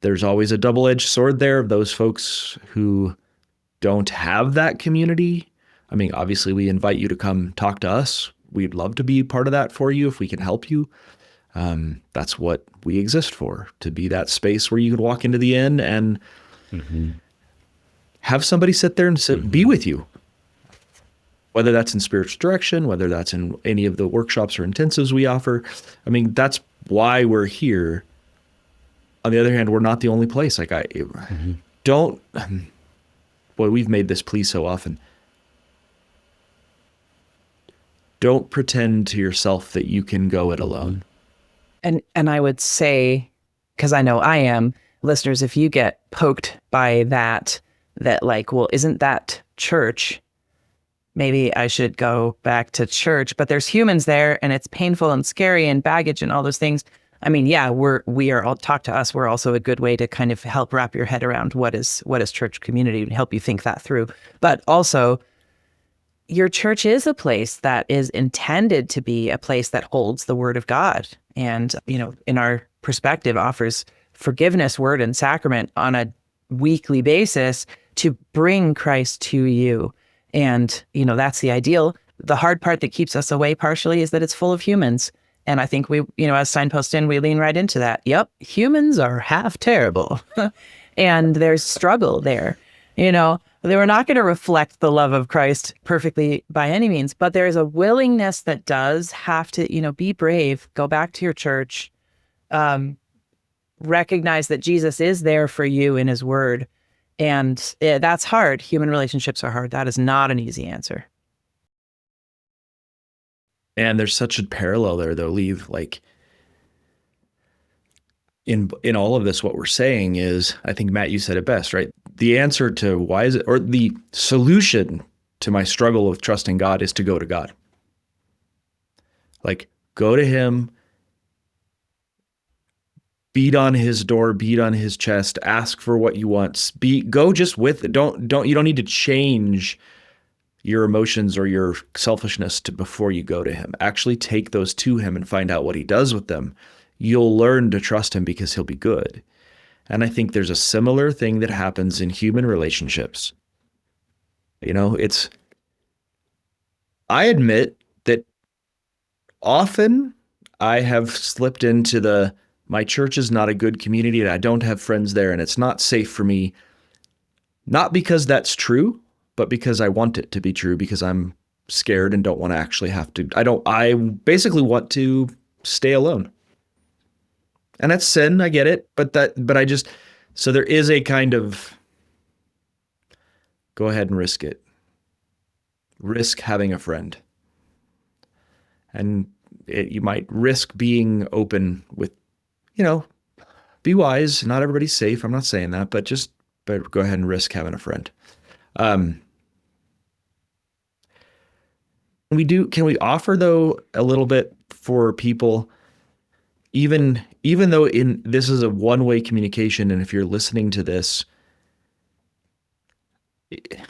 There's always a double-edged sword there of those folks who don't have that community. I mean, obviously we invite you to come talk to us. We'd love to be part of that for you if we can help you. That's what we exist for, to be that space where you can walk into the inn and have somebody sit there and be with you. Whether that's in spiritual direction, whether that's in any of the workshops or intensives we offer. I mean, that's why we're here. On the other hand, we're not the only place. Like we've made this plea so often. Don't pretend to yourself that you can go it alone. And I would say, because I know I am, listeners, if you get poked by that like, well, isn't that church? Maybe I should go back to church, but there's humans there and it's painful and scary and baggage and all those things. I mean, yeah, we are all, talk to us. We're also a good way to kind of help wrap your head around what is church community and help you think that through. But also, your church is a place that is intended to be a place that holds the word of God. And, in our perspective, offers forgiveness, word, and sacrament on a weekly basis to bring Christ to you. And, that's the ideal. The hard part that keeps us away partially is that it's full of humans. And I think we, as Signpost Inn, we lean right into that. Yep, humans are half terrible. And there's struggle there. They were not going to reflect the love of Christ perfectly by any means, but there is a willingness that does have to, be brave, go back to your church, recognize that Jesus is there for you in his word. And that's hard. Human relationships are hard. That is not an easy answer. And there's such a parallel there, though, Leave. Like, in all of this, what we're saying is, I think, Matt, you said it best, right? The answer to why is it, or the solution to my struggle with trusting God is to go to God. Like, go to him, beat on his door, beat on his chest, ask for what you want. Go just with it. You don't need to change your emotions or your selfishness before you go to him. Actually take those to him and find out what he does with them. You'll learn to trust him because he'll be good. And I think there's a similar thing that happens in human relationships. I admit that often I have slipped into my church is not a good community and I don't have friends there and it's not safe for me. Not because that's true, but because I want it to be true, because I'm scared and don't want to actually have to. I basically want to stay alone. And that's sin, I get it, so there is a kind of go ahead and risk it. Risk having a friend. And you might risk being open with, be wise. Not everybody's safe. I'm not saying that, but go ahead and risk having a friend. Can we offer though a little bit for people, even though this is a one-way communication, and if you're listening to this,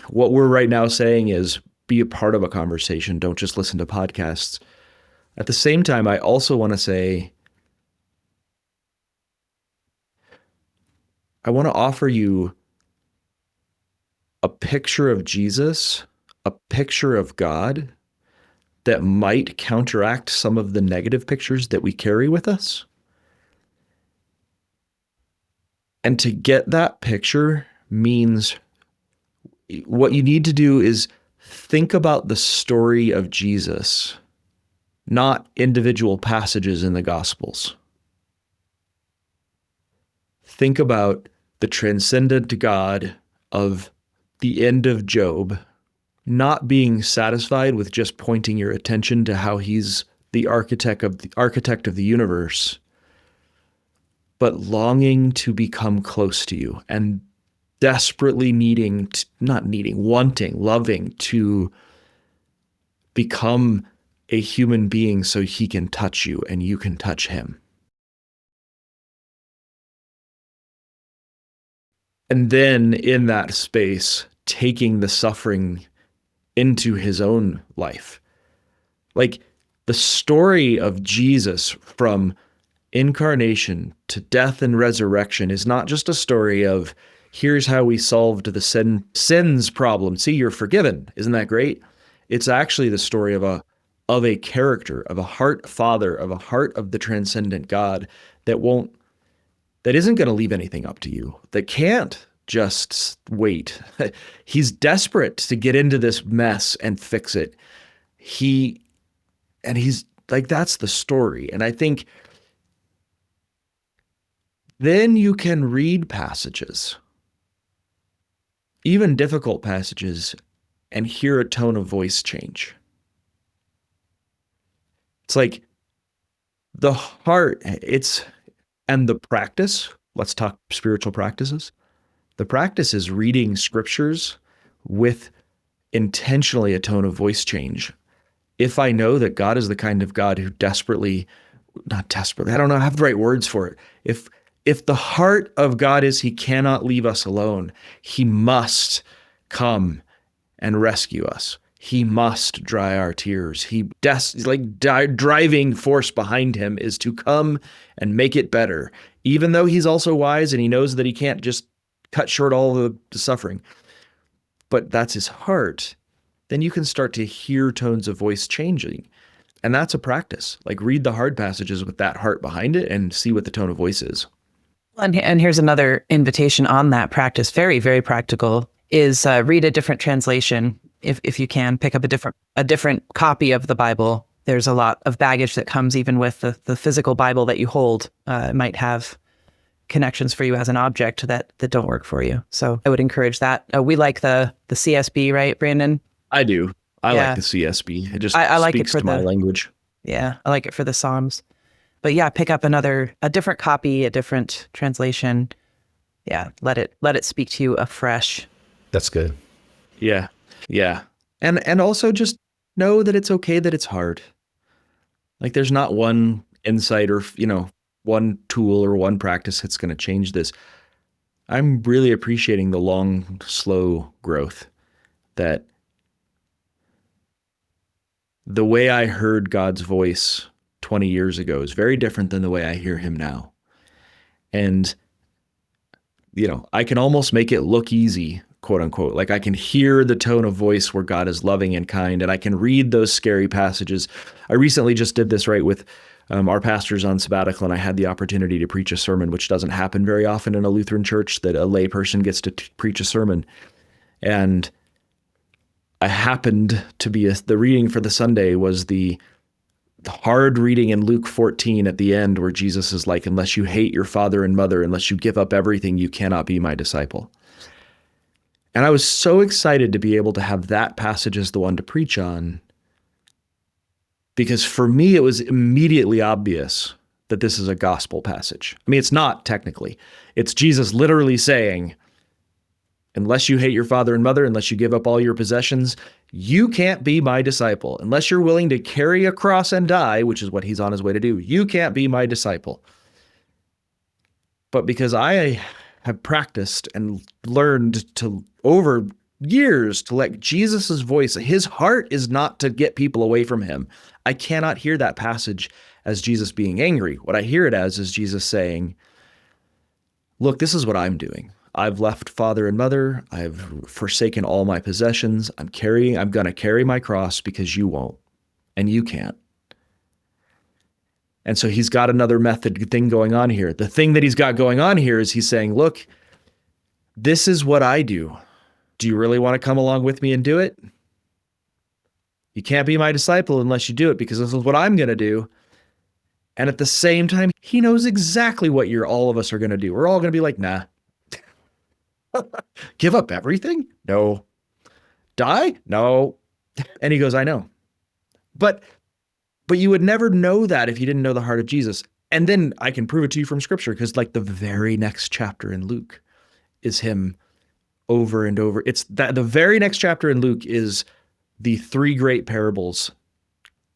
what we're right now saying is be a part of a conversation. Don't just listen to podcasts. At the same time, I also want to say, I want to offer you a picture of Jesus, a picture of God that might counteract some of the negative pictures that we carry with us. And to get that picture means what you need to do is think about the story of Jesus, not individual passages in the Gospels. Think about the transcendent God of the end of Job, not being satisfied with just pointing your attention to how he's the architect of the universe, but longing to become close to you and desperately wanting, loving to become a human being so he can touch you and you can touch him. And then in that space, taking the suffering into his own life. Like the story of Jesus from incarnation to death and resurrection is not just a story of here's how we solved the sins problem. See, you're forgiven. Isn't that great? It's actually the story of a character, of a heart father, of a heart of the transcendent God that isn't going to leave anything up to you, that can't just wait. He's desperate to get into this mess and fix it. He's like, that's the story. And I think then you can read passages, even difficult passages, and hear a tone of voice change. It's like the heart, and the practice, let's talk spiritual practices. The practice is reading scriptures with intentionally a tone of voice change. If I know that God is the kind of God who not desperately, I don't know, I have the right words for it. If the heart of God is he cannot leave us alone, he must come and rescue us. He must dry our tears. Driving force behind him is to come and make it better, even though he's also wise and he knows that he can't just cut short all the suffering. But that's his heart. Then you can start to hear tones of voice changing. And that's a practice. Like read the hard passages with that heart behind it and see what the tone of voice is. And here's another invitation on that practice, very, very practical, is read a different translation. If you can, pick up a different copy of the Bible. There's a lot of baggage that comes even with the physical Bible that you hold. It might have connections for you as an object that don't work for you. So I would encourage that. We like the CSB, right, Brandon? I do. I like the CSB. It just I like speaks it for to my language. Yeah, I like it for the Psalms. But yeah, pick up a different copy, a different translation. Yeah, let it speak to you afresh. That's good. Yeah. Yeah. And also just know that it's okay that it's hard. Like there's not one insight or, one tool or one practice that's going to change this. I'm really appreciating the long, slow growth, that the way I heard God's voice 20 years ago is very different than the way I hear him now. And, I can almost make it look easy, quote unquote. Like, I can hear the tone of voice where God is loving and kind, and I can read those scary passages. I recently just did this with our pastors on sabbatical, and I had the opportunity to preach a sermon, which doesn't happen very often in a Lutheran church, that a lay person gets to preach a sermon. And I happened to be the reading for the Sunday was the hard reading in Luke 14 at the end, where Jesus is like, unless you hate your father and mother, unless you give up everything, you cannot be my disciple. And I was so excited to be able to have that passage as the one to preach on, because for me, it was immediately obvious that this is a gospel passage. I mean, it's not technically. It's Jesus literally saying, unless you hate your father and mother, unless you give up all your possessions, you can't be my disciple. Unless you're willing to carry a cross and die, which is what he's on his way to do, you can't be my disciple. But because I have practiced and learned to, over years, to let Jesus's voice, his heart is not to get people away from him. I cannot hear that passage as Jesus being angry. What I hear it as is Jesus saying, look, this is what I'm doing. I've left father and mother. I've forsaken all my possessions. I'm going to carry my cross because you won't, and you can't. And so he's got another method thing going on here. The thing that he's got going on here is he's saying, look, this is what I do. Do you really want to come along with me and do it? You can't be my disciple unless you do it, because this is what I'm going to do. And at the same time, he knows exactly what all of us are going to do. We're all going to be like, nah. Give up everything? No. Die? No. And he goes, I know. But you would never know that if you didn't know the heart of Jesus. And then I can prove it to you from scripture, because the very next chapter in Luke is him over and over. It's that the very next chapter in Luke is the three great parables.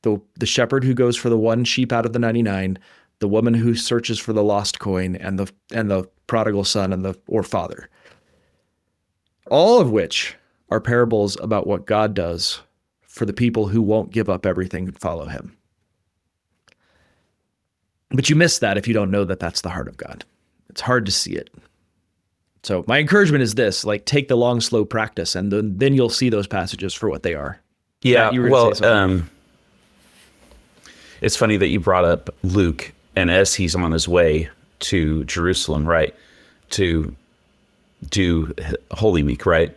The shepherd who goes for the one sheep out of the 99, the woman who searches for the lost coin, and the prodigal son or father. All of which are parables about what God does for the people who won't give up everything and follow him. But you miss that if you don't know that that's the heart of God. It's hard to see it. So my encouragement is this, take the long, slow practice, and then you'll see those passages for what they are. Yeah, it's funny that you brought up Luke, and as he's on his way to Jerusalem, right, to do Holy Week, right?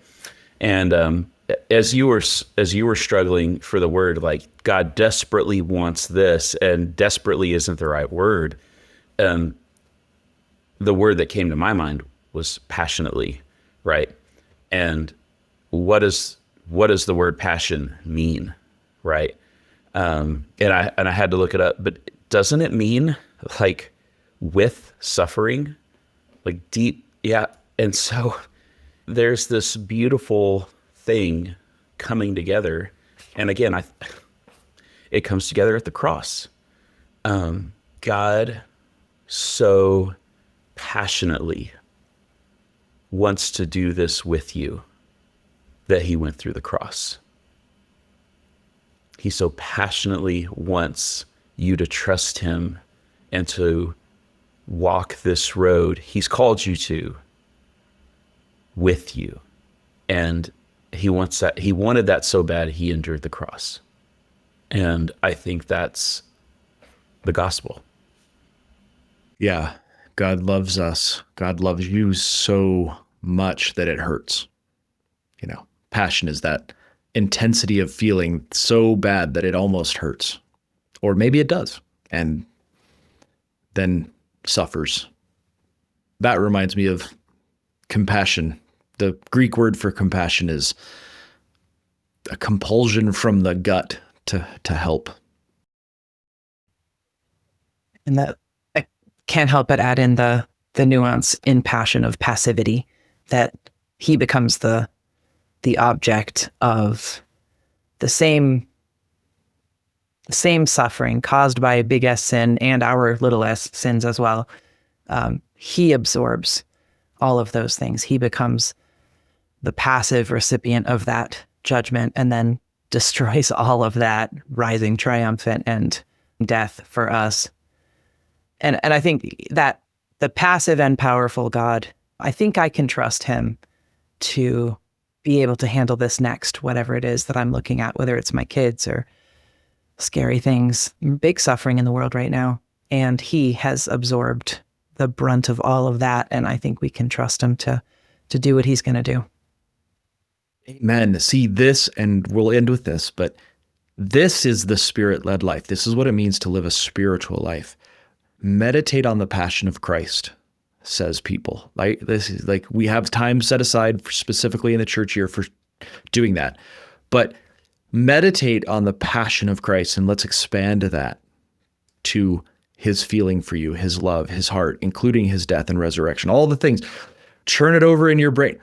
And as you were struggling for the word, God desperately wants this, and desperately isn't the right word. The word that came to my mind was passionately, right? And what does the word passion mean, right? And I had to look it up, but doesn't it mean with suffering, deep? Yeah. And so there's this beautiful thing coming together. And again, it comes together at the cross. God so passionately wants to do this with you that he went through the cross. He so passionately wants you to trust him and to walk this road he's called you to with you. And he wants that. He wanted that so bad, he endured the cross. And I think that's the gospel. Yeah. God loves us. God loves you so much that it hurts. Passion is that intensity of feeling so bad that it almost hurts. Or maybe it does, and then suffers. That reminds me of compassion. The Greek word for compassion is a compulsion from the gut to help. And that I can't help but add in the nuance in passion of passivity, that he becomes the object of the same same suffering caused by big S sin and our little s sins as well. He absorbs all of those things. He becomes the passive recipient of that judgment and then destroys all of that, rising triumphant and death for us. And I think that the passive and powerful God, I think I can trust him to be able to handle this next, whatever it is that I'm looking at, whether it's my kids or scary things, big suffering in the world right now. And he has absorbed the brunt of all of that. And I think we can trust him to do what he's going to do. Amen. See this, and we'll end with this, but this is the Spirit-led life. This is what it means to live a spiritual life. Meditate on the passion of Christ, says people. Like this is like, we have time set aside specifically in the church year for doing that. But meditate on the passion of Christ, and let's expand that to his feeling for you, his love, his heart, including his death and resurrection, all the things. Churn it over in your brain.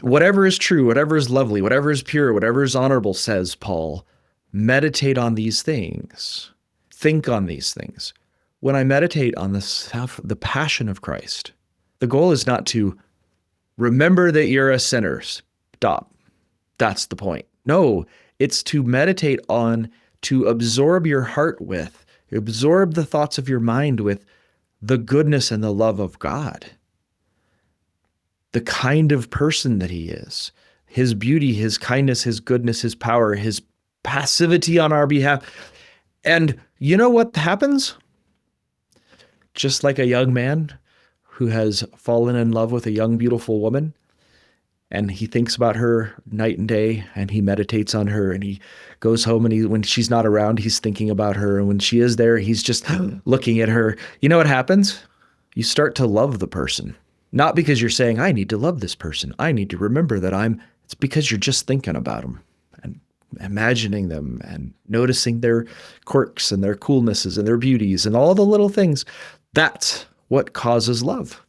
Whatever is true, whatever is lovely, whatever is pure, whatever is honorable, says Paul, meditate on these things. Think on these things. When I meditate on the passion of Christ, the goal is not to remember that you're a sinner. Stop. That's the point. No, it's to meditate on, to absorb your heart with, absorb the thoughts of your mind with the goodness and the love of God. The kind of person that he is, his beauty, his kindness, his goodness, his power, his passivity on our behalf. And you know what happens? Just like a young man who has fallen in love with a young, beautiful woman, and he thinks about her night and day, and he meditates on her, and he goes home, and when she's not around, he's thinking about her. And when she is there, he's just looking at her. You know what happens? You start to love the person. Not because you're saying, I need to love this person. I need to remember that it's because you're just thinking about them and imagining them and noticing their quirks and their coolnesses and their beauties and all the little things. That's what causes love.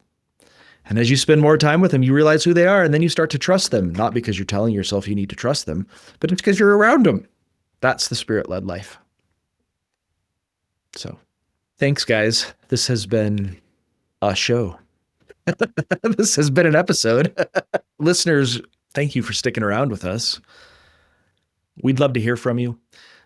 And as you spend more time with them, you realize who they are, and then you start to trust them, not because you're telling yourself you need to trust them, but it's because you're around them. That's the Spirit-led life. So, thanks, guys. This has been a show. This has been an episode. Listeners, thank you for sticking around with us. We'd love to hear from you.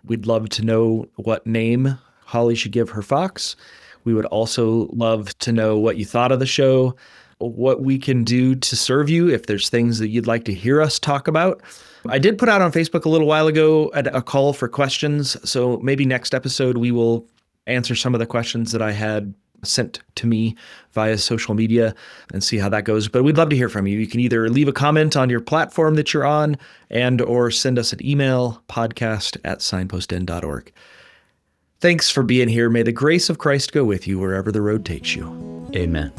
We'd love to know what name Holly should give her fox. We would also love to know what you thought of the show, what we can do to serve you if there's things that you'd like to hear us talk about. I did put out on Facebook a little while ago a call for questions. So maybe next episode we will answer some of the questions that I had sent to me via social media and see how that goes. But we'd love to hear from you. You can either leave a comment on your platform that you're on or send us an email, podcast@signpostn.org. Thanks for being here. May the grace of Christ go with you wherever the road takes you. Amen.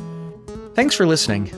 Thanks for listening.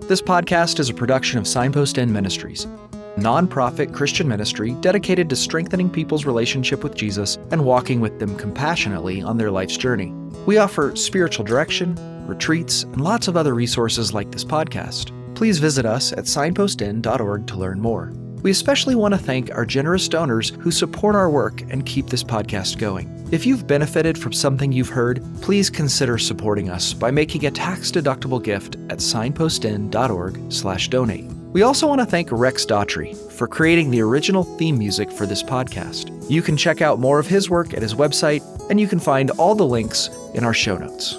This podcast is a production of Signpost Inn Ministries, a nonprofit Christian ministry dedicated to strengthening people's relationship with Jesus and walking with them compassionately on their life's journey. We offer spiritual direction, retreats, and lots of other resources like this podcast. Please visit us at signpostinn.org to learn more. We especially want to thank our generous donors who support our work and keep this podcast going. If you've benefited from something you've heard, please consider supporting us by making a tax-deductible gift at signpostinn.org/donate. We also want to thank Rex Daugherty for creating the original theme music for this podcast. You can check out more of his work at his website, and you can find all the links in our show notes.